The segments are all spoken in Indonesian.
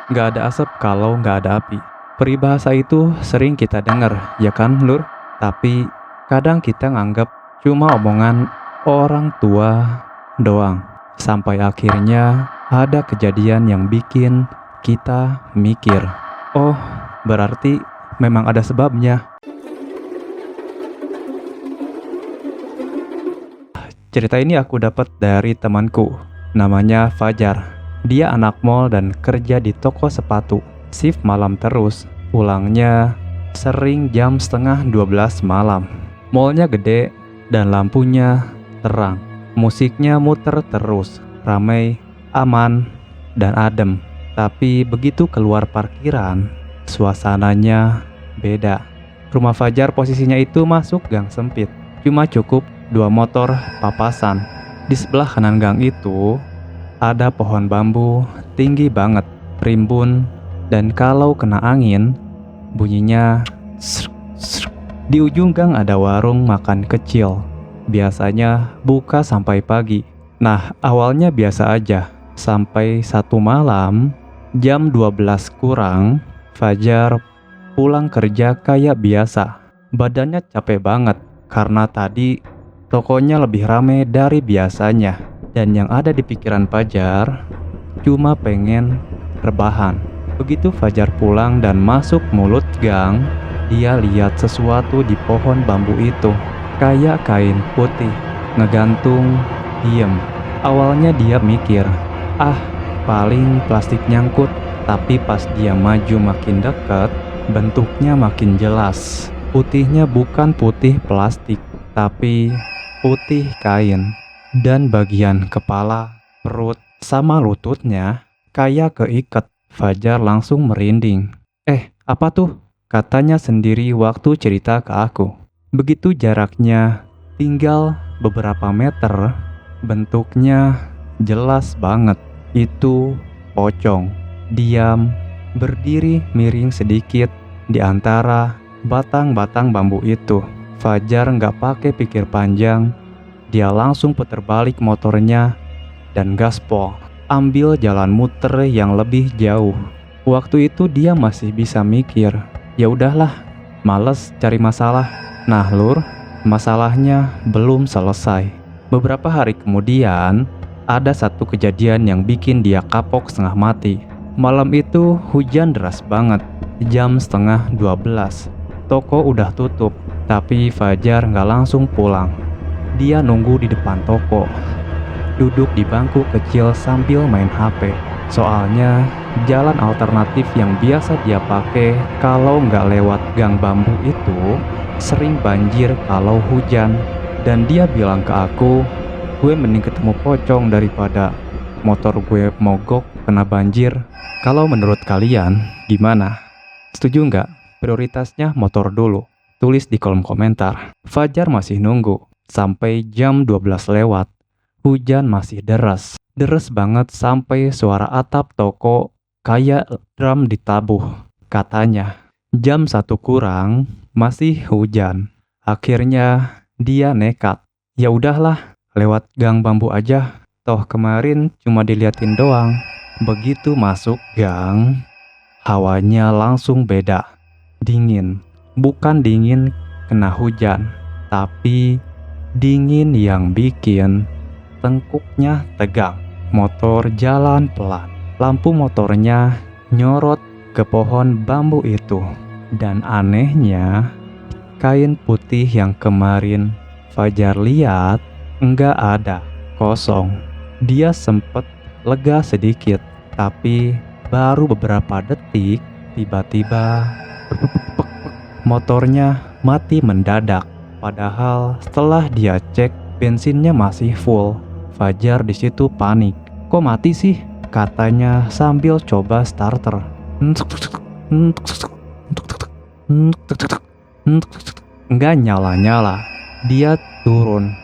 Nggak ada asap kalau nggak ada api. Peribahasa itu sering kita dengar, ya kan, Lur? Tapi kadang kita nganggap cuma omongan orang tua doang. Sampai akhirnya ada kejadian yang bikin kita mikir. Oh, berarti memang ada sebabnya. Cerita ini aku dapat dari temanku, namanya Fajar. Dia anak mall dan kerja di toko sepatu. Shift malam terus, pulangnya sering jam setengah 12 malam. Mallnya gede dan lampunya terang. Musiknya muter terus, ramai, aman, dan adem. Tapi begitu keluar parkiran, suasananya beda. Rumah Fajar posisinya itu masuk gang sempit. Cuma cukup 2 motor papasan. Di sebelah kanan gang itu ada pohon bambu tinggi banget, rimbun, dan kalau kena angin bunyinya sruk, sruk. Di ujung gang ada warung makan kecil. Biasanya buka sampai pagi. Nah, awalnya biasa aja. Sampai satu malam, jam 12 kurang, Fajar pulang kerja kayak biasa. Badannya capek banget karena tadi tokonya lebih rame dari biasanya. Dan yang ada di pikiran Fajar cuma pengen rebahan. Begitu Fajar pulang dan masuk mulut gang, dia lihat sesuatu di pohon bambu itu. Kayak kain putih, ngegantung, diem. Awalnya dia mikir, paling plastik nyangkut. Tapi pas dia maju makin dekat, bentuknya makin jelas. Putihnya bukan putih plastik, tapi putih kain. Dan bagian kepala, perut, sama lututnya kayak keikat. Fajar langsung merinding. Apa tuh? Katanya sendiri waktu cerita ke aku. Begitu jaraknya tinggal beberapa meter, bentuknya jelas banget. Itu pocong. Diam, berdiri miring sedikit di antara batang-batang bambu itu. Fajar nggak pakai pikir panjang. Dia langsung puter balik motornya dan gaspol, ambil jalan muter yang lebih jauh. Waktu itu dia masih bisa mikir, ya udahlah, males cari masalah. Nah, Lur, masalahnya belum selesai. Beberapa hari kemudian, ada satu kejadian yang bikin dia kapok setengah mati. Malam itu hujan deras banget, jam setengah 12. Toko udah tutup, tapi Fajar nggak langsung pulang. Dia nunggu di depan toko, duduk di bangku kecil sambil main HP. Soalnya jalan alternatif yang biasa dia pakai kalau nggak lewat gang bambu itu sering banjir kalau hujan. Dan dia bilang ke aku, gue mending ketemu pocong daripada motor gue mogok kena banjir. Kalau menurut kalian gimana? Setuju nggak? Prioritasnya motor dulu. Tulis di kolom komentar. Fajar masih nunggu. Sampai jam 12 lewat, hujan masih deras. Deras banget sampai suara atap toko kayak drum ditabuh. Katanya, jam 1 kurang masih hujan. Akhirnya dia nekat. Ya udahlah, lewat gang bambu aja. Toh kemarin cuma diliatin doang. Begitu masuk gang, hawanya langsung beda. Dingin. Bukan dingin kena hujan, tapi dingin yang bikin tengkuknya tegang. Motor jalan pelan. Lampu motornya nyorot ke pohon bambu itu. Dan anehnya, kain putih yang kemarin Fajar lihat enggak ada, kosong. Dia sempet lega sedikit, tapi baru beberapa detik tiba-tiba motornya mati mendadak. Padahal setelah dia cek bensinnya masih full. Fajar di situ panik. Kok mati sih? Katanya sambil coba starter. Nggak nyala-nyala. Dia turun.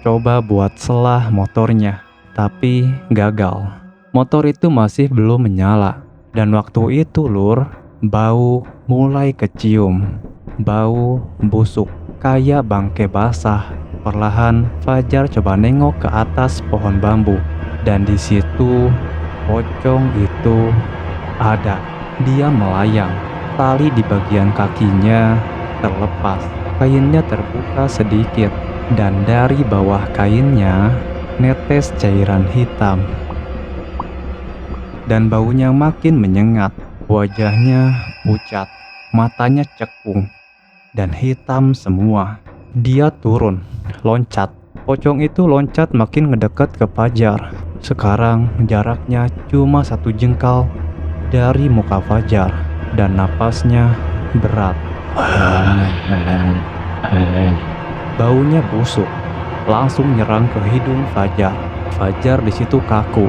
Coba buat selah motornya. Tapi gagal. Motor itu masih belum menyala. Dan waktu itu, Lur, bau mulai kecium. Bau busuk. Kayak bangke basah. Perlahan Fajar coba nengok ke atas pohon bambu. Dan di situ pocong itu ada. Dia melayang. Tali di bagian kakinya terlepas. Kainnya terbuka sedikit. Dan dari bawah kainnya netes cairan hitam. Dan baunya makin menyengat. Wajahnya pucat. Matanya cekung. Dan hitam semua. Dia turun. Loncat. Pocong itu loncat makin ngedekat ke Fajar. Sekarang jaraknya cuma 1 jengkal dari muka Fajar. Dan napasnya berat. Baunya busuk. Langsung nyerang ke hidung Fajar. Fajar di situ kaku.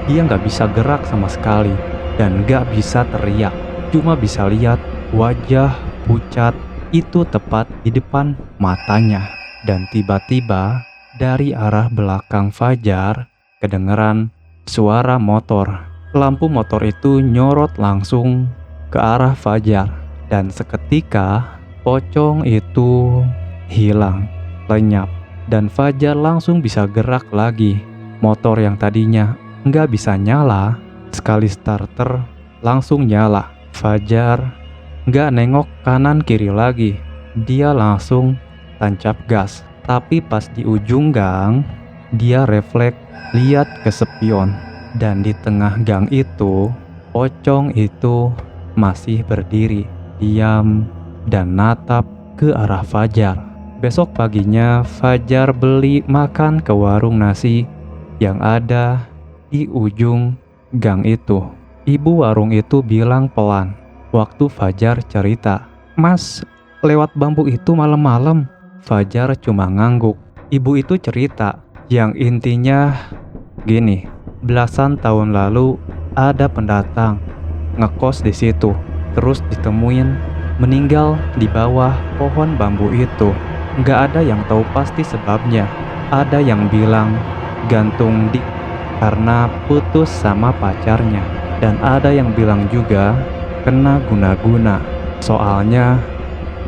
Dia nggak bisa gerak sama sekali. Dan nggak bisa teriak. Cuma bisa lihat wajah pucat itu tepat di depan matanya. Dan tiba-tiba dari arah belakang Fajar kedengeran suara motor. Lampu motor itu nyorot langsung ke arah Fajar. Dan seketika pocong itu hilang, lenyap. Dan Fajar langsung bisa gerak lagi. Motor yang tadinya nggak bisa nyala, sekali starter langsung nyala. Fajar nggak nengok kanan kiri lagi. Dia langsung tancap gas. Tapi pas di ujung gang, dia refleks lihat ke spion. Dan di tengah gang itu, pocong itu masih berdiri, diam, dan natap ke arah Fajar. Besok paginya, Fajar beli makan ke warung nasi yang ada di ujung gang itu. Ibu warung itu bilang pelan waktu Fajar cerita, "Mas, lewat bambu itu malam-malam." Fajar cuma ngangguk. Ibu itu cerita yang intinya gini, belasan tahun lalu ada pendatang ngekos di situ, terus ditemuin meninggal di bawah pohon bambu itu. Nggak ada yang tahu pasti sebabnya. Ada yang bilang gantung di karena putus sama pacarnya, dan ada yang bilang juga kena guna-guna. Soalnya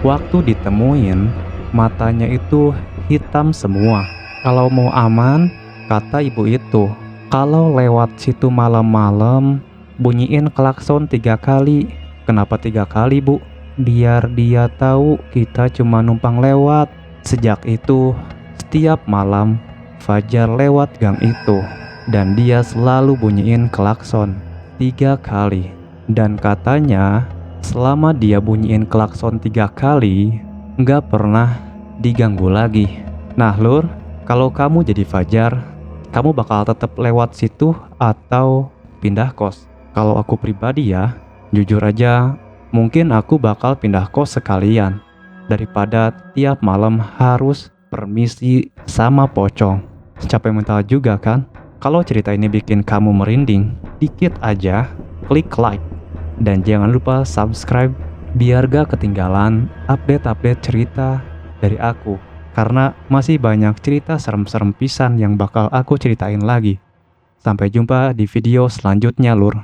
waktu ditemuin matanya itu hitam semua. Kalau mau aman, kata ibu itu, kalau lewat situ malam-malam, bunyiin klakson 3 kali. Kenapa 3 kali, Bu? Biar dia tahu kita cuma numpang lewat. Sejak itu, setiap malam Fajar lewat gang itu. Dan dia selalu bunyiin klakson 3 kali. Dan katanya, selama dia bunyiin klakson 3 kali, nggak pernah diganggu lagi. Nah Lur, kalau kamu jadi Fajar, kamu bakal tetap lewat situ atau pindah kos? Kalau aku pribadi ya, jujur aja, mungkin aku bakal pindah kos sekalian daripada tiap malam harus permisi sama pocong. Capek mental juga kan? Kalau cerita ini bikin kamu merinding, dikit aja klik like dan jangan lupa subscribe biar gak ketinggalan update-update cerita dari aku. Karena masih banyak cerita serem-serem pisan yang bakal aku ceritain lagi. Sampai jumpa di video selanjutnya Lur.